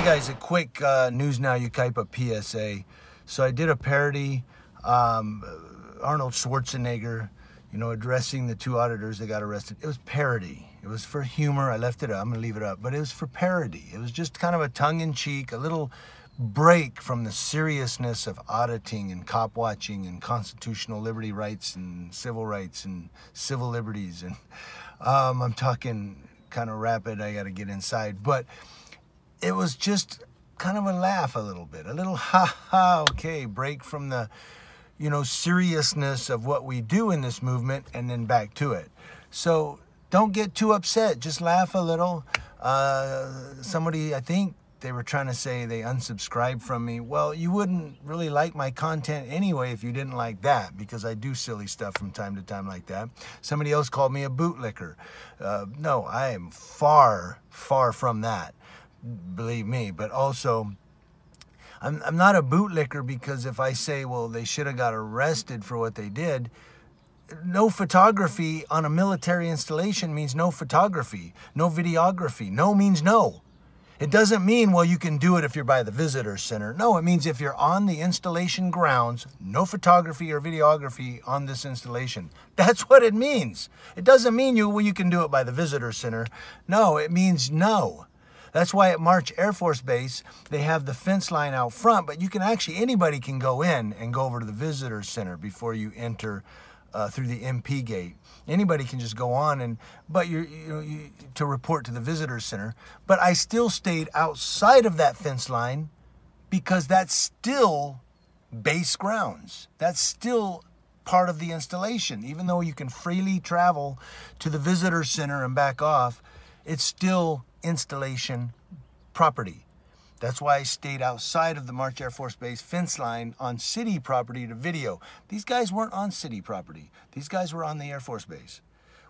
guys, a quick News Now Yucaipa PSA. So I did a parody, Arnold Schwarzenegger, addressing the two auditors that got arrested. It was parody. It was for humor. I left it up. I'm going to leave it up. But it was for parody. It was just kind of a tongue-in-cheek, a little break from the seriousness of auditing and cop watching and constitutional liberty rights and civil liberties. And I'm talking kind of rapid. I got to get inside. But it was just kind of a laugh a little bit. A little ha-ha, okay, break from the seriousness of what we do in this movement and then back to it. So don't get too upset. Just laugh a little. Somebody, I think they were trying to say they unsubscribed from me. Well, you wouldn't really like my content anyway if you didn't like that, because I do silly stuff from time to time like that. Somebody else called me a bootlicker. No, I am far, far from that, believe me. But also, I'm not a bootlicker, because if I say, well, they should have got arrested for what they did, no photography on a military installation means no photography, no videography. No means no. It doesn't mean, well, you can do it if you're by the visitor center. No, it means if you're on the installation grounds, no photography or videography on this installation. That's what it means. It doesn't mean you can do it by the visitor center. No, it means no. That's why at March Air Force Base, they have the fence line out front, but you can actually, anybody can go in and go over to the visitor center before you enter through the MP gate. Anybody can just go on, but to report to the visitor center. But I still stayed outside of that fence line, because that's still base grounds. That's still part of the installation. Even though you can freely travel to the visitor center and back off, it's still installation property. That's why I stayed outside of the March Air Force Base fence line on city property to video. These guys weren't on city property. These guys were on the Air Force Base.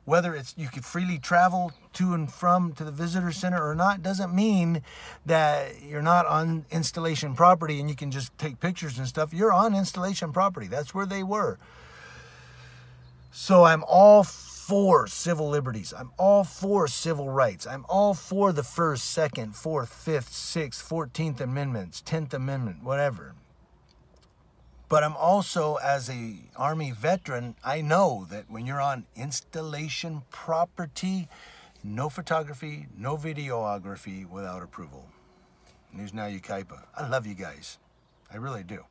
Whether it's you could freely travel to and from to the visitor center or not doesn't mean that you're not on installation property and you can just take pictures and stuff. You're on installation property. That's where they were. So I'm all for civil liberties. I'm all for civil rights. I'm all for the 1st, 2nd, 4th, 5th, 6th, 14th Amendments, 10th Amendment, whatever. But I'm also, as a Army veteran, I know that when you're on installation property, no photography, no videography without approval. News Now Yucaipa. I love you guys. I really do.